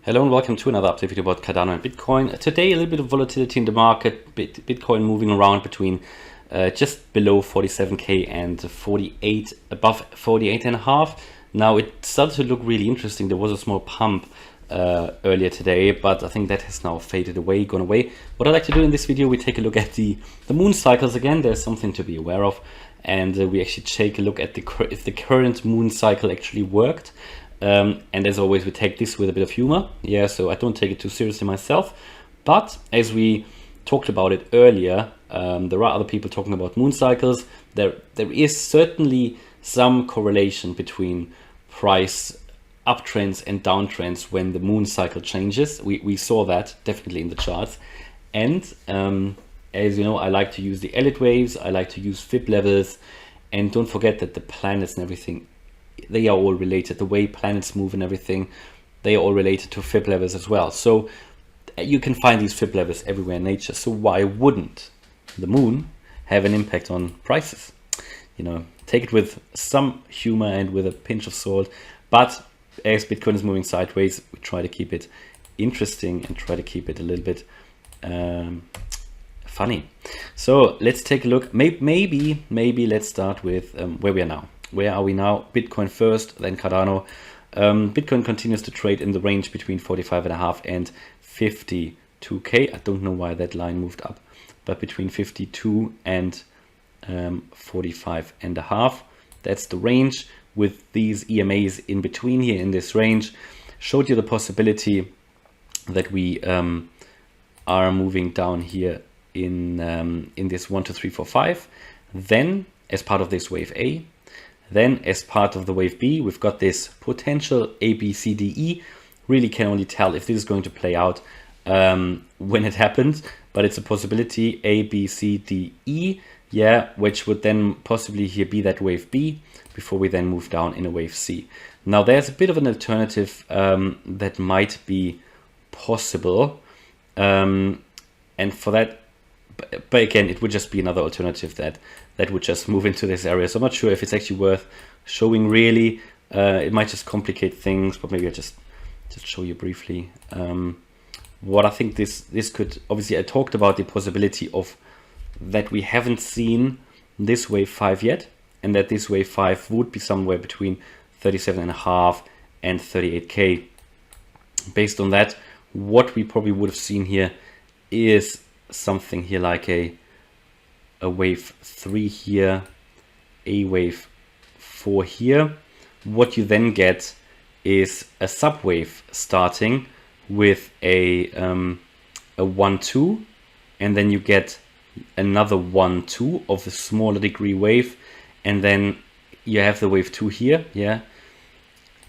Hello and welcome to another update video about Cardano and Bitcoin. Today a little bit of volatility in the market, Bitcoin moving around between just below 47k and 48, above 48.5. Now it started to look really interesting. There was a small pump earlier today, but I think that has now faded away, gone away. What I'd like to do in this video, we take a look at the moon cycles again. There's something to be aware of, and we actually take a look at if the current moon cycle actually worked. And as always, we take this with a bit of humor. Yeah, so I don't take it too seriously myself. But as we talked about it earlier, there are other people talking about moon cycles. There is certainly some correlation between price uptrends and downtrends when the moon cycle changes. We saw that definitely in the charts. And as you know, I like to use the Elliott Waves. I like to use Fib levels. And don't forget that the planets and everything, they are all related. The way planets move and everything, they are all related to Fib levels as well. So you can find these Fib levels everywhere in nature. So why wouldn't the moon have an impact on prices? You know, take it with some humor and with a pinch of salt. But as Bitcoin is moving sideways, we try to keep it interesting and try to keep it a little bit funny. So let's take a look. Maybe let's start with where we are now. Where are we now? Bitcoin first, then Cardano. Bitcoin continues to trade in the range between 45.5 and 52k. I don't know why that line moved up, but between 52 and 45.5. That's the range, with these EMAs in between here in this range. Showed you the possibility that we are moving down here in this 1, 2, 3, 4, 5. Then as part of this wave A. Then as part of the wave B, we've got this potential A, B, C, D, E. Really can only tell if this is going to play out when it happens, but it's a possibility A, B, C, D, E. Yeah, which would then possibly here be that wave B before we then move down in a wave C. Now there's a bit of an alternative that might be possible. And for that, but again, it would just be another alternative that would just move into this area. So I'm not sure if it's actually worth showing really. It might just complicate things, but maybe I'll just show you briefly what I think this could. Obviously, I talked about the possibility of that we haven't seen this wave 5 yet, and that this wave 5 would be somewhere between 37.5 and 38k. Based on that, what we probably would have seen here is something here like a wave 3 here, a wave 4 here. What you then get is a subwave starting with a 1-2, and then you get another 1-2 of the smaller degree wave, and then you have the wave 2 here. Yeah,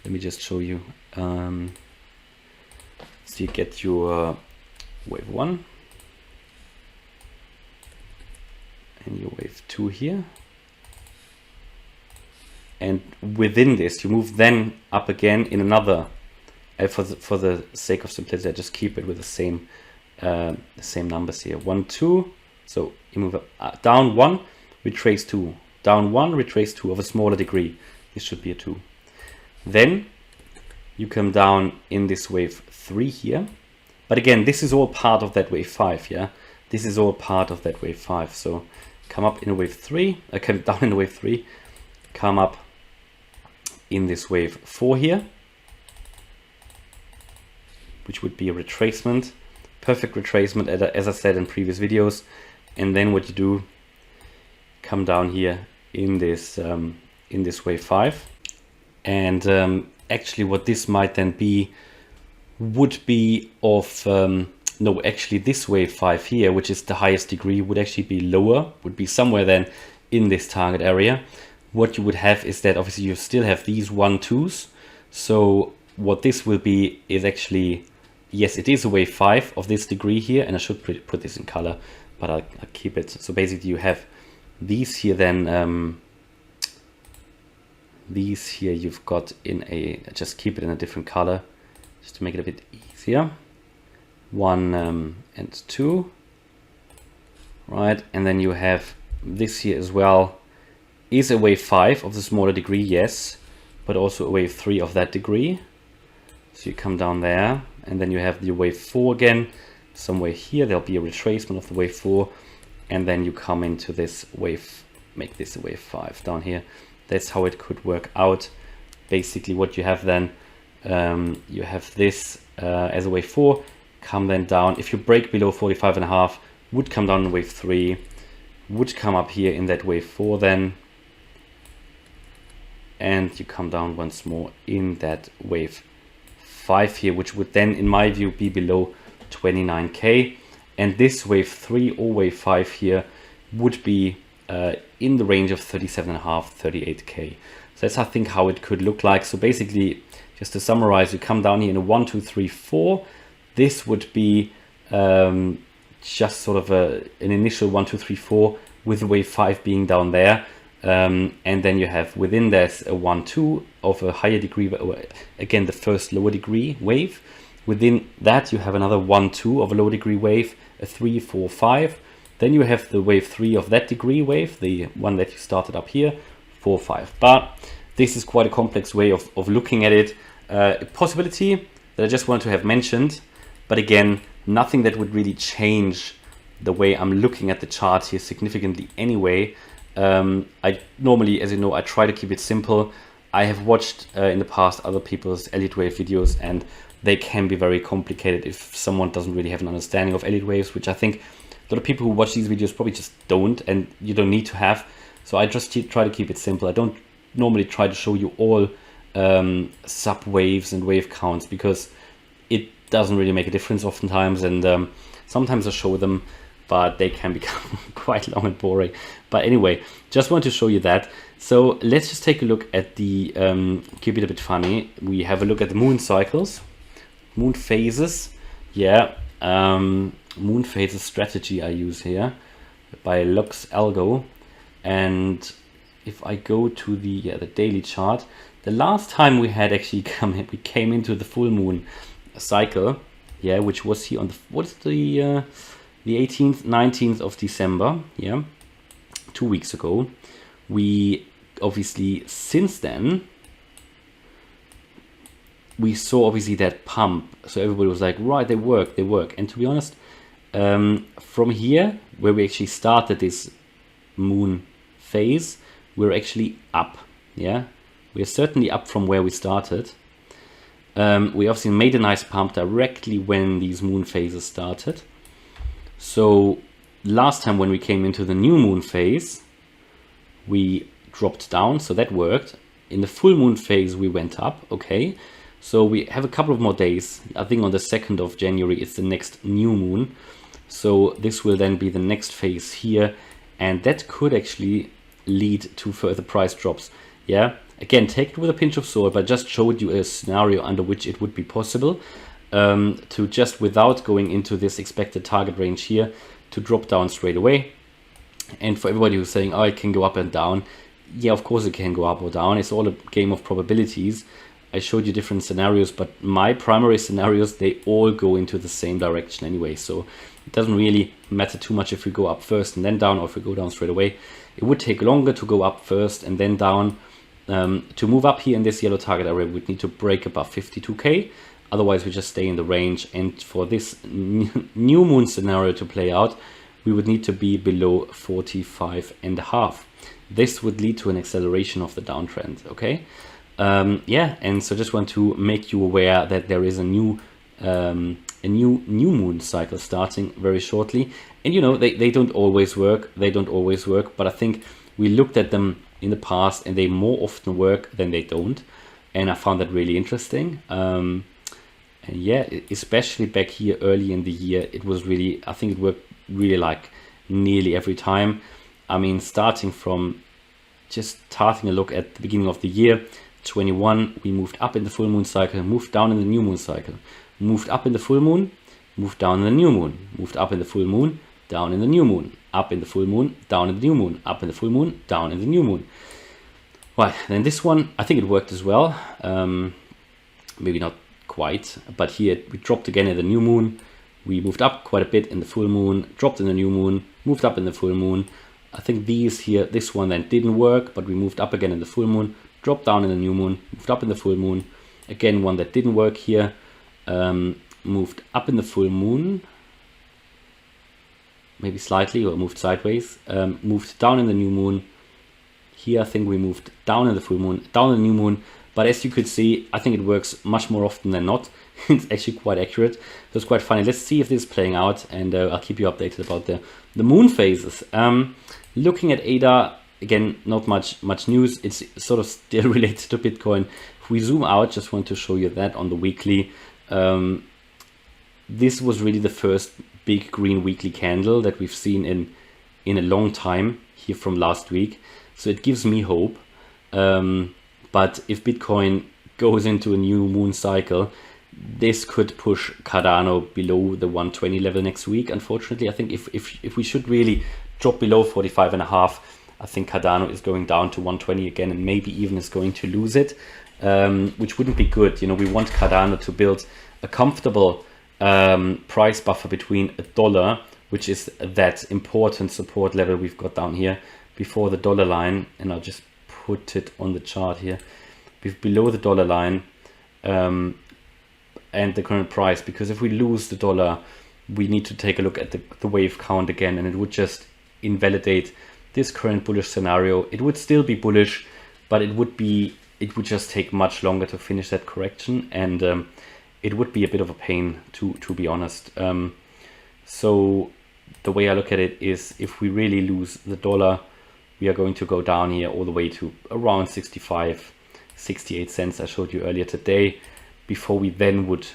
let me just show you. So you get your wave 1 and your wave 2 here, and within this you move then up again in another, for the sake of simplicity I just keep it with the same numbers here, 1, 2. So you move up, down 1, retrace 2, down 1, retrace 2 of a smaller degree. This should be a 2. Then you come down in this wave 3 here, but again this is all part of that wave 5. Yeah, this is all part of that wave 5. So come up in a wave 3, come down in a wave 3, come up in this wave 4 here, which would be a retracement, perfect retracement, as I said in previous videos. And then what you do, come down here in this wave 5, and actually what this might then be would be of no, actually this wave 5 here, which is the highest degree, would actually be lower, would be somewhere then in this target area. What you would have is that obviously you still have these 1-2s. So what this will be is actually, yes, it is a wave 5 of this degree here, and I should put this in color, but I'll keep it. So basically you have these here then, these here you've got in a, just keep it in a different color, just to make it a bit easier. 1 and 2, right? And then you have this here as well, is a wave 5 of the smaller degree, yes, but also a wave 3 of that degree. So you come down there, and then you have the wave 4 again. Somewhere here, there'll be a retracement of the wave 4, and then you come into this wave, make this a wave 5 down here. That's how it could work out. Basically what you have then, you have this as a wave 4, come then down. If you break below 45.5, would come down in wave 3, would come up here in that wave 4 then, and you come down once more in that wave 5 here, which would then, in my view, be below 29k, and this wave 3 or wave 5 here would be in the range of 37.5, 38k. So that's, I think, how it could look like. So basically, just to summarize, you come down here in a 1, 2, 3, 4. This would be just sort of an initial 1, 2, 3, 4 with the wave 5 being down there. And then you have within this a 1, 2 of a higher degree, again the first lower degree wave. Within that you have another 1, 2 of a lower degree wave, a 3, 4, 5. Then you have the wave 3 of that degree wave, the one that you started up here, 4, 5. But this is quite a complex way of looking at it. A possibility that I just want to have mentioned, but again, nothing that would really change the way I'm looking at the chart here significantly anyway. I normally, as you know, I try to keep it simple. I have watched in the past other people's Elliott Wave videos, and they can be very complicated if someone doesn't really have an understanding of Elliott Waves, which I think a lot of people who watch these videos probably just don't, and you don't need to have. So I just try to keep it simple. I don't normally try to show you all sub waves and wave counts, because it doesn't really make a difference oftentimes, and sometimes I show them, but they can become quite long and boring. But anyway, just want to show you that. So let's just take a look at the, keep it a bit funny. We have a look at the moon cycles, moon phases. Yeah, moon phases strategy I use here by Lux Algo. And if I go to the daily chart, the last time we had actually we came into the full moon cycle, yeah, which was here on the, what's the 18th, 19th of December, yeah, 2 weeks ago. We obviously, since then, we saw obviously that pump. So everybody was like, right, they work. And to be honest, from here, where we actually started this moon phase, we're actually up, yeah. We're certainly up from where we started. We obviously made a nice pump directly when these moon phases started. So last time when we came into the new moon phase, we dropped down, so that worked. In the full moon phase, we went up, okay. So we have a couple of more days. I think on the 2nd of January, it's the next new moon. So this will then be the next phase here, and that could actually lead to further price drops, yeah. Again, take it with a pinch of salt, but just showed you a scenario under which it would be possible to just, without going into this expected target range here, to drop down straight away. And for everybody who's saying, oh, it can go up and down, yeah, of course it can go up or down. It's all a game of probabilities. I showed you different scenarios, but my primary scenarios, they all go into the same direction anyway. So it doesn't really matter too much if we go up first and then down, or if we go down straight away. It would take longer to go up first and then down. To move up here in this yellow target area, we'd need to break above 52k. Otherwise, we just stay in the range. And for this new moon scenario to play out, we would need to be below 45.5. This would lead to an acceleration of the downtrend. Okay. Yeah, and so just want to make you aware that there is a new moon cycle starting very shortly. And you know, they don't always work. But I think we looked at them in the past, and they more often work than they don't. And I found that really interesting. And yeah, especially back here early in the year, it was really, I think it worked really like nearly every time. I mean, starting a look at the beginning of the year, 21, we moved up in the full moon cycle, moved down in the new moon cycle, moved up in the full moon, moved down in the new moon, moved up in the full moon, down in the new moon, up in the full moon, down in the new moon, up in the full moon, down in the new moon. Right, then this one, I think it worked as well. Maybe not quite, but here we dropped again in the new moon. We moved up quite a bit in the full moon, dropped in the new moon, moved up in the full moon. I think these here, this one then didn't work, but we moved up again in the full moon, dropped down in the new moon, moved up in the full moon. Again, one that didn't work here. moved up in the full moon, maybe slightly, or moved sideways, moved down in the new moon. Here I think we moved down in the full moon, down in the new moon, but as you could see, I think it works much more often than not. It's actually quite accurate, so it's quite funny. Let's see if this is playing out, and I'll keep you updated about the moon phases. Looking at ADA, again, not much news. It's sort of still related to Bitcoin. If we zoom out, just want to show you that on the weekly. This was really the first big green weekly candle that we've seen in a long time here from last week. So it gives me hope. But if Bitcoin goes into a new moon cycle, this could push Cardano below the 120 level next week. Unfortunately, I think if we should really drop below 45.5, I think Cardano is going down to 120 again, and maybe even is going to lose it, which wouldn't be good. You know, we want Cardano to build a comfortable price buffer between $1, which is that important support level we've got down here before the dollar line, and I'll just put it on the chart here, below the dollar line, and the current price, because if we lose the dollar, we need to take a look at the wave count again, and it would just invalidate this current bullish scenario. It would still be bullish, but it would just take much longer to finish that correction, and it would be a bit of a pain to be honest. So the way I look at it is, if we really lose the dollar, we are going to go down here all the way to around 65-68 cents I showed you earlier today, before we then would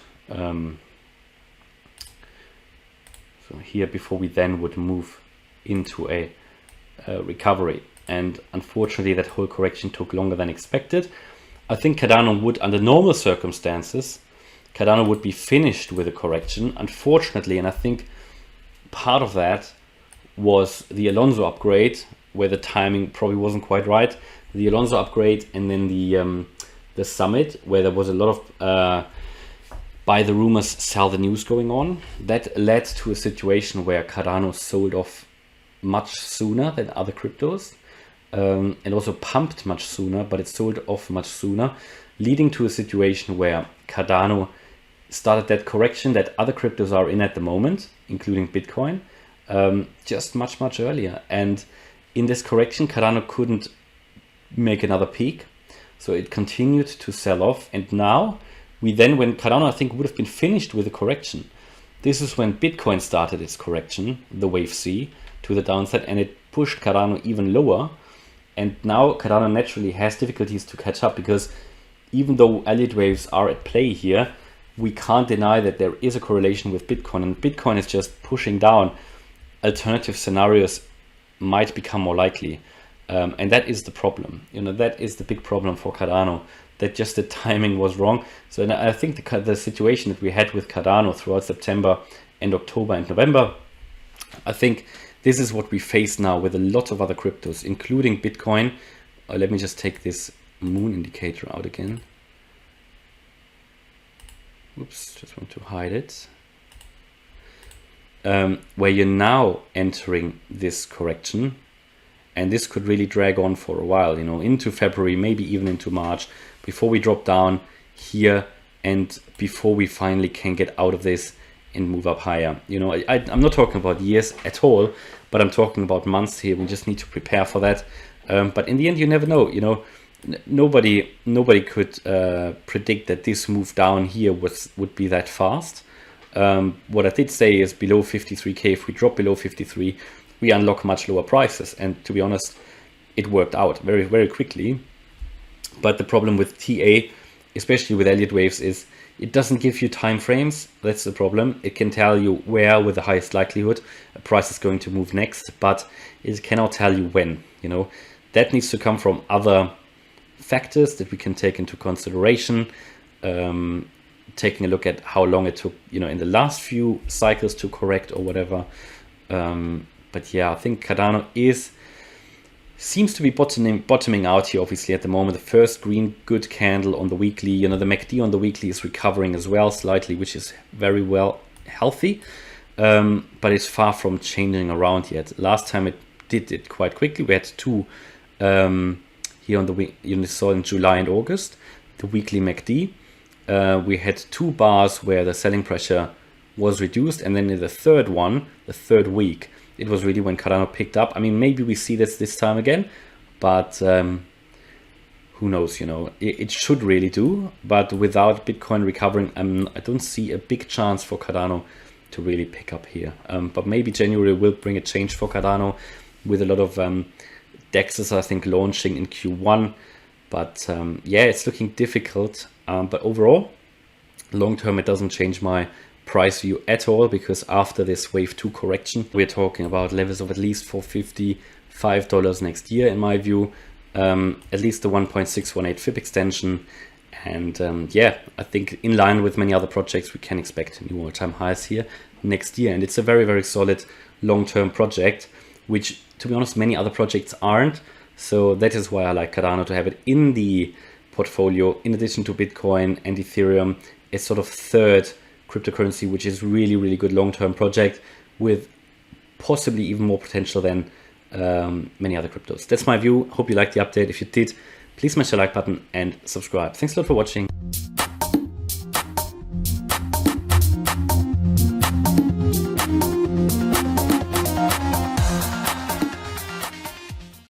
move into a recovery. And unfortunately, that whole correction took longer than expected. I think Cardano would, under normal circumstances, Cardano would be finished with a correction, unfortunately, and I think part of that was the Alonso upgrade, where the timing probably wasn't quite right. The Alonso upgrade, and then the summit, where there was a lot of buy the rumors, sell the news going on. That led to a situation where Cardano sold off much sooner than other cryptos, and also pumped much sooner, but it sold off much sooner, leading to a situation where Cardano started that correction that other cryptos are in at the moment, including Bitcoin, just much earlier. And in this correction, Cardano couldn't make another peak, so it continued to sell off. And now when Cardano, I think, would have been finished with the correction, this is when Bitcoin started its correction, the wave C, to the downside, and it pushed Cardano even lower. And now Cardano naturally has difficulties to catch up, because even though Elliott Waves are at play here, we can't deny that there is a correlation with Bitcoin, and Bitcoin is just pushing down. Alternative scenarios might become more likely, and that is the problem. You know, that is the big problem for Cardano, that just the timing was wrong. So I think the situation that we had with Cardano throughout September and October and November, I think this is what we face now with a lot of other cryptos, including Bitcoin. Let me just take this moon indicator out again. Oops, just want to hide it. Where you're now entering this correction, and this could really drag on for a while, you know, into February, maybe even into March, before we drop down here, and before we finally can get out of this and move up higher. You know, I'm not talking about years at all, but I'm talking about months here. We just need to prepare for that. But in the end, you never know. You know, nobody could predict that this move down here would be that fast. What I did say is, below 53k, if we drop below 53, we unlock much lower prices. And to be honest, it worked out very quickly. But the problem with TA, especially with Elliott Waves, is it doesn't give you time frames. That's the problem. It can tell you where, with the highest likelihood, a price is going to move next, but it cannot tell you when. You know, that needs to come from other factors that we can take into consideration. Taking a look at how long it took, you know, in the last few cycles to correct or whatever. But yeah, I think Cardano seems to be bottoming out here, obviously, at the moment. The first green good candle on the weekly, you know, the MACD on the weekly is recovering as well slightly, which is very well healthy, but it's far from changing around yet. Last time it did it quite quickly. We had two here on the week, you saw in July and August, the weekly MACD. we had 2 bars where the selling pressure was reduced, and then in the third one, the third week, it was really when Cardano picked up. I mean, maybe we see this time again, but who knows, you know, it should really do. But without Bitcoin recovering, I don't see a big chance for Cardano to really pick up here. But maybe January will bring a change for Cardano with a lot of DEXs, I think, launching in Q1. But yeah, it's looking difficult. But overall, long term, it doesn't change my price view at all, because after this wave 2 correction, we're talking about levels of at least $455 next year, in my view. At least the 1.618 FIB extension. And yeah, I think in line with many other projects, we can expect new all-time highs here next year. And it's a very, very solid long-term project, which, to be honest, many other projects aren't. So that is why I like Cardano to have it in the portfolio, in addition to Bitcoin and Ethereum, a sort of third cryptocurrency, which is really, really good long-term project with possibly even more potential than many other cryptos. That's my view. Hope you liked the update. If you did, please smash the like button and subscribe. Thanks a lot for watching.